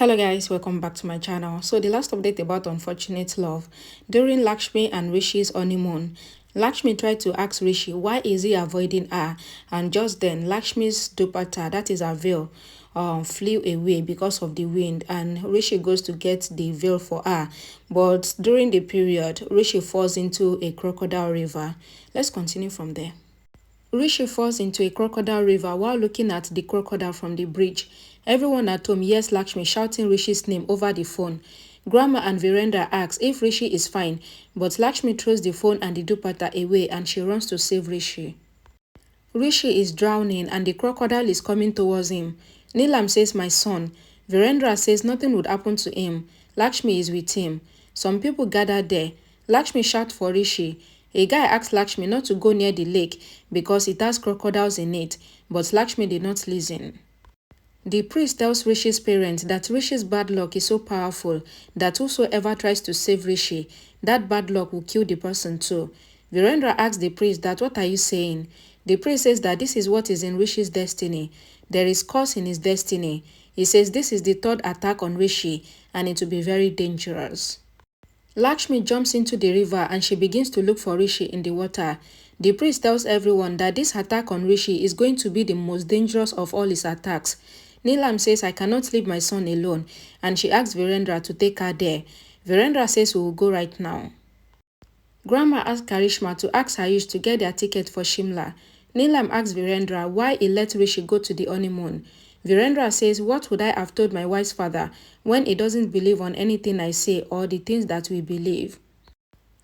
Hello guys, welcome back to my channel. So the last update about unfortunate love. During Lakshmi and Rishi's honeymoon, Lakshmi tried to ask Rishi why is he avoiding her, and just then Lakshmi's dupatta, that is her veil, flew away because of the wind, and Rishi goes to get the veil for her. But during the period, Rishi falls into a crocodile river. Let's continue from there. Rishi falls into a crocodile river while looking at the crocodile from the bridge. Everyone at home hears Lakshmi shouting Rishi's name over the phone. Grandma and Virendra ask if Rishi is fine, but Lakshmi throws the phone and the dupatta away and she runs to save Rishi. Rishi is drowning and the crocodile is coming towards him. Neelam says, "My son." Virendra says nothing would happen to him. Lakshmi is with him. Some people gather there. Lakshmi shouts for Rishi. A guy asked Lakshmi not to go near the lake because it has crocodiles in it, but Lakshmi did not listen. The priest tells Rishi's parents that Rishi's bad luck is so powerful that whosoever tries to save Rishi, that bad luck will kill the person too. Virendra asks the priest that what are you saying? The priest says that this is what is in Rishi's destiny. There is curse in his destiny. He says this is the third attack on Rishi and it will be very dangerous. Lakshmi jumps into the river and she begins to look for Rishi in the water. The priest tells everyone that this attack on Rishi is going to be the most dangerous of all his attacks. Neelam says, "I cannot leave my son alone," and she asks Virendra to take her there. Virendra says we will go right now. Grandma asks Karishma to ask Ayush to get their ticket for Shimla. Neelam asks Virendra why he let Rishi go to the honeymoon. Virendra says, "What would I have told my wise father when he doesn't believe on anything I say or the things that we believe?"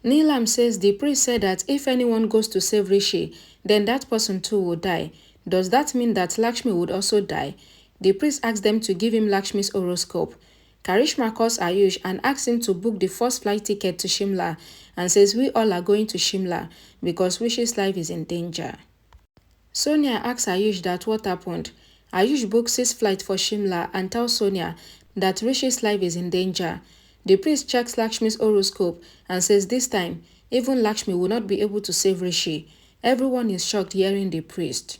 Neelam says the priest said that if anyone goes to save Rishi, then that person too will die. Does that mean that Lakshmi would also die? The priest asks them to give him Lakshmi's horoscope. Karishma calls Ayush and asks him to book the first flight ticket to Shimla and says we all are going to Shimla because Rishi's life is in danger. Sonia asks Ayush that what happened. Ayush books his flight for Shimla and tells Sonia that Rishi's life is in danger. The priest checks Lakshmi's horoscope and says this time, even Lakshmi will not be able to save Rishi. Everyone is shocked hearing the priest.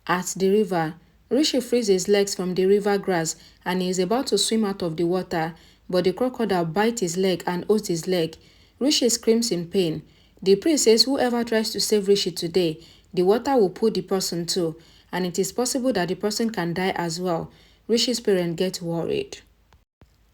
At the river, Rishi frees his legs from the river grass and he is about to swim out of the water, but the crocodile bites his leg and holds his leg. Rishi screams in pain. The priest says whoever tries to save Rishi today, the water will pull the person too, and it is possible that the person can die as well. Rishi's parents get worried.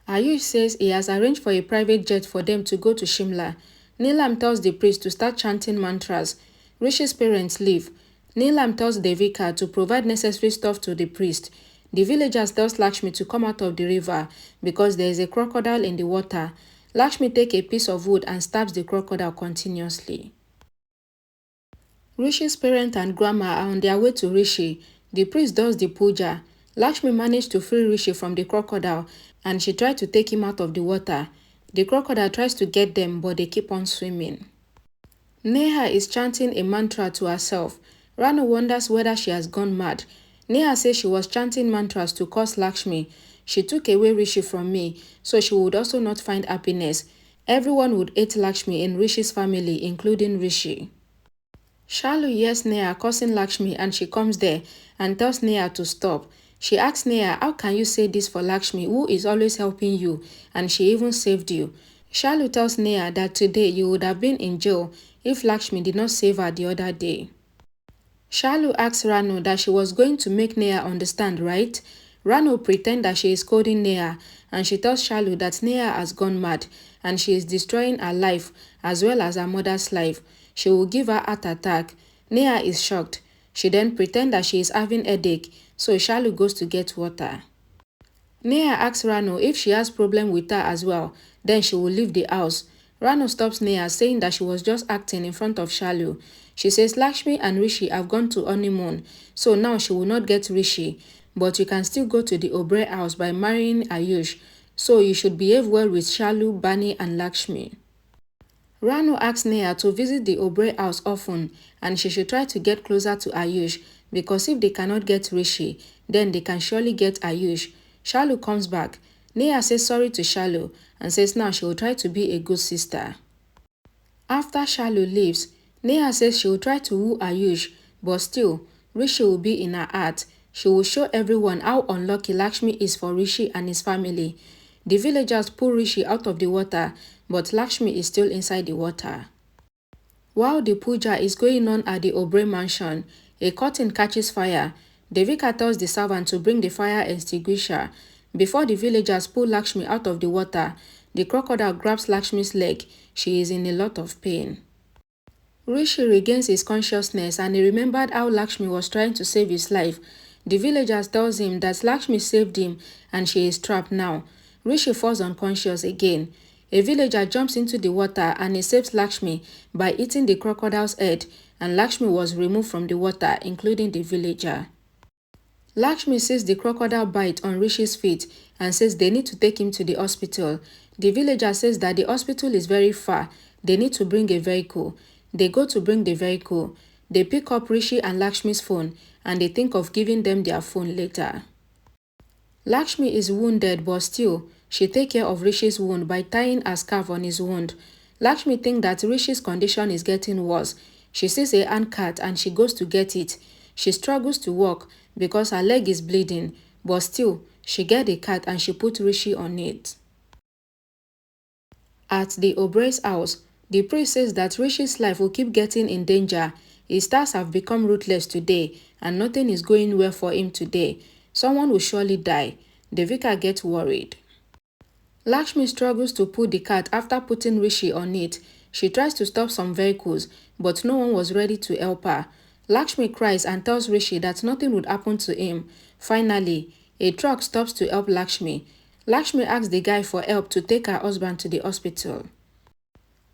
Ayush says he has arranged for a private jet for them to go to Shimla. Neelam tells the priest to start chanting mantras. Rishi's parents leave. Neelam tells Devika to provide necessary stuff to the priest. The villagers tells Lakshmi to come out of the river because there is a crocodile in the water. Lakshmi takes a piece of wood and stabs the crocodile continuously. Rishi's parents and grandma are on their way to Rishi. The priest does the puja. Lakshmi managed to free Rishi from the crocodile and she tried to take him out of the water. The crocodile tries to get them but they keep on swimming. Neha is chanting a mantra to herself. Ranu wonders whether she has gone mad. Neha says she was chanting mantras to curse Lakshmi. She took away Rishi from me, so she would also not find happiness. Everyone would hate Lakshmi in Rishi's family, including Rishi. Shalu hears Neha cursing Lakshmi and she comes there and tells Neha to stop. She asks Neha, how can you say this for Lakshmi, who is always helping you, and she even saved you? Shalu tells Neha that today you would have been in jail if Lakshmi did not save her the other day. Shalu asks Ranu that she was going to make Neha understand, right? Ranu pretends that she is scolding Neha and she tells Shalu that Neha has gone mad and she is destroying her life as well as her mother's life. She will give her heart attack. Neha is shocked. She then pretends that she is having headache, so Shalu goes to get water. Neha asks Ranu if she has problem with her as well, then she will leave the house. Ranu stops Neha saying that she was just acting in front of Shalu. She says Lakshmi and Rishi have gone to honeymoon, so now she will not get Rishi, but you can still go to the Obre house by marrying Ayush, so you should behave well with Shalu, Bani and Lakshmi. Ranu asks Neha to visit the Obre house often and she should try to get closer to Ayush because if they cannot get Rishi, then they can surely get Ayush. Shalu comes back. Neha says sorry to Shalu and says now she will try to be a good sister. After Shalu leaves, Neha says she will try to woo Ayush, but still, Rishi will be in her heart. She will show everyone how unlucky Lakshmi is for Rishi and his family. The villagers pull Rishi out of the water, but Lakshmi is still inside the water. While the puja is going on at the Oberoi mansion, a curtain catches fire. Devika tells the servant to bring the fire extinguisher. Before the villagers pull Lakshmi out of the water, the crocodile grabs Lakshmi's leg. She is in a lot of pain. Rishi regains his consciousness and he remembered how Lakshmi was trying to save his life. The villagers tells him that Lakshmi saved him and she is trapped now. Rishi falls unconscious again. A villager jumps into the water and he saves Lakshmi by eating the crocodile's head, and Lakshmi was removed from the water, including the villager. Lakshmi sees the crocodile bite on Rishi's feet and says they need to take him to the hospital. The villager says that the hospital is very far. They need to bring a vehicle. They go to bring the vehicle. They pick up Rishi and Lakshmi's phone and they think of giving them their phone later. Lakshmi is wounded, but still, she takes care of Rishi's wound by tying a scarf on his wound. Lakshmi thinks that Rishi's condition is getting worse. She sees a handcart and she goes to get it. She struggles to walk because her leg is bleeding, but still, she gets the cart and she puts Rishi on it. At the Oberoi's house, the priest says that Rishi's life will keep getting in danger. His stars have become ruthless today and nothing is going well for him today. Someone will surely die. Devika gets worried. Lakshmi struggles to pull the cart after putting Rishi on it. She tries to stop some vehicles, but no one was ready to help her. Lakshmi cries and tells Rishi that nothing would happen to him. Finally, a truck stops to help Lakshmi. Lakshmi asks the guy for help to take her husband to the hospital.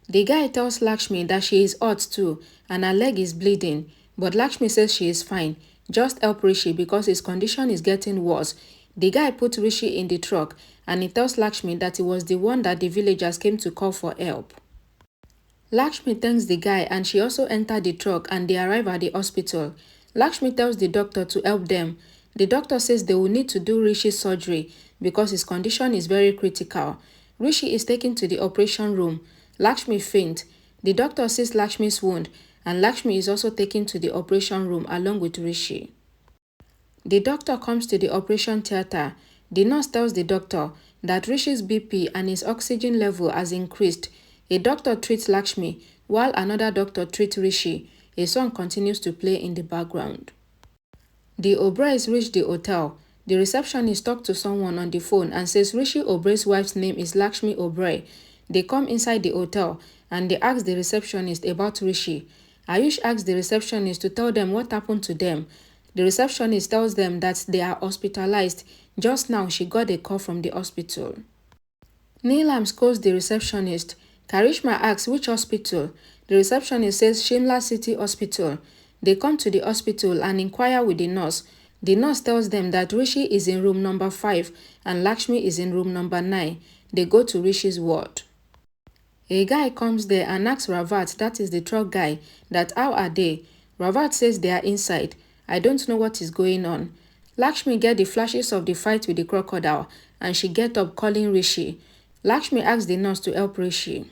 The guy tells Lakshmi that she is hurt too and her leg is bleeding, but Lakshmi says she is fine. Just help Rishi because his condition is getting worse. The guy puts Rishi in the truck and he tells Lakshmi that he was the one that the villagers came to call for help. Lakshmi thanks the guy and she also enters the truck and they arrive at the hospital. Lakshmi tells the doctor to help them. The doctor says they will need to do Rishi's surgery because his condition is very critical. Rishi is taken to the operation room. Lakshmi faints. The doctor sees Lakshmi's wound and Lakshmi is also taken to the operation room along with Rishi. The doctor comes to the operation theater. The nurse tells the doctor that Rishi's BP and his oxygen level has increased. A doctor treats Lakshmi while another doctor treats Rishi. A song continues to play in the background. The Oberois reach the hotel. The receptionist talks to someone on the phone and says Rishi Oberoi's wife's name is Lakshmi Oberoi. They come inside the hotel and they ask the receptionist about Rishi. Ayush asks the receptionist to tell them what happened to them. The receptionist tells them that they are hospitalized. Just now she got a call from the hospital. Neelam scolds the receptionist. Karishma asks which hospital. The receptionist says Shimla City Hospital. They come to the hospital and inquire with the nurse. The nurse tells them that Rishi is in room number 5 and Lakshmi is in room number 9. They go to Rishi's ward. A guy comes there and asks Ravat, that is the truck guy, that how are they? Ravat says they are inside. I don't know what is going on. Lakshmi gets the flashes of the fight with the crocodile and she gets up calling Rishi. Lakshmi asks the nurse to help Rishi.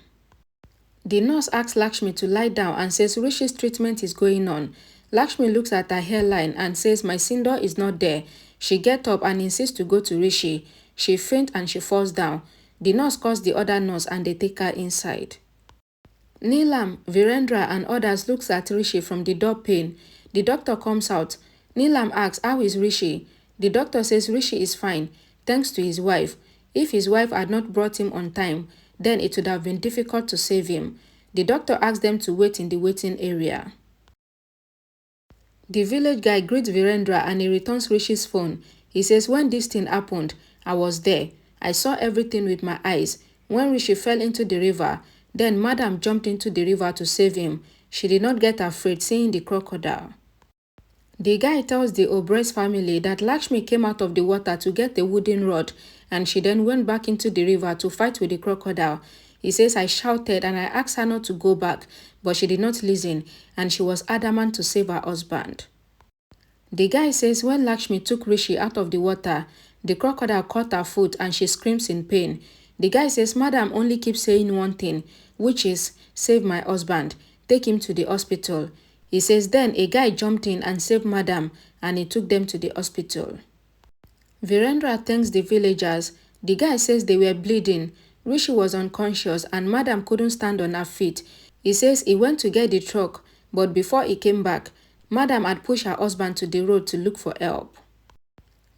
The nurse asks Lakshmi to lie down and says Rishi's treatment is going on. Lakshmi looks at her hairline and says my Sindor is not there. She gets up and insists to go to Rishi. She faints and she falls down. The nurse calls the other nurse and they take her inside. Neelam, Virendra and others looks at Rishi from the door pane. The doctor comes out. Neelam asks how is Rishi? The doctor says Rishi is fine, thanks to his wife. If his wife had not brought him on time, then it would have been difficult to save him. The doctor asks them to wait in the waiting area. The village guy greets Virendra and he returns Rishi's phone. He says when this thing happened, I was there. I saw everything with my eyes. When Rishi fell into the river, then Madam jumped into the river to save him. She did not get afraid seeing the crocodile. The guy tells the Oberoi's family that Lakshmi came out of the water to get a wooden rod and she then went back into the river to fight with the crocodile. He says I shouted and I asked her not to go back, but she did not listen and she was adamant to save her husband. The guy says when Lakshmi took Rishi out of the water, the crocodile caught her foot and she screams in pain. The guy says Madam only keeps saying one thing, which is save my husband, take him to the hospital. He says then a guy jumped in and saved Madam and he took them to the hospital. Virendra thanks the villagers. The guy says they were bleeding. Rishi was unconscious and Madam couldn't stand on her feet. He says he went to get the truck, but before he came back, Madam had pushed her husband to the road to look for help.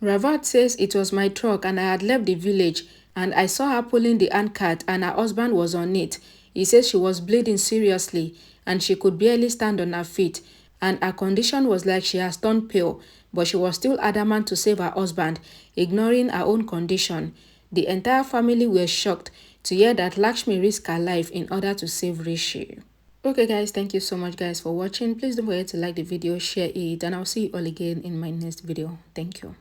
Ravat says it was my truck and I had left the village and I saw her pulling the handcart and her husband was on it. He says she was bleeding seriously and she could barely stand on her feet and her condition was like she has turned pale, but she was still adamant to save her husband, ignoring her own condition. The entire family were shocked to hear that Lakshmi risked her life in order to save Rishi. Okay guys, thank you so much guys for watching. Please don't forget to like the video, share it, and I'll see you all again in my next video. Thank you.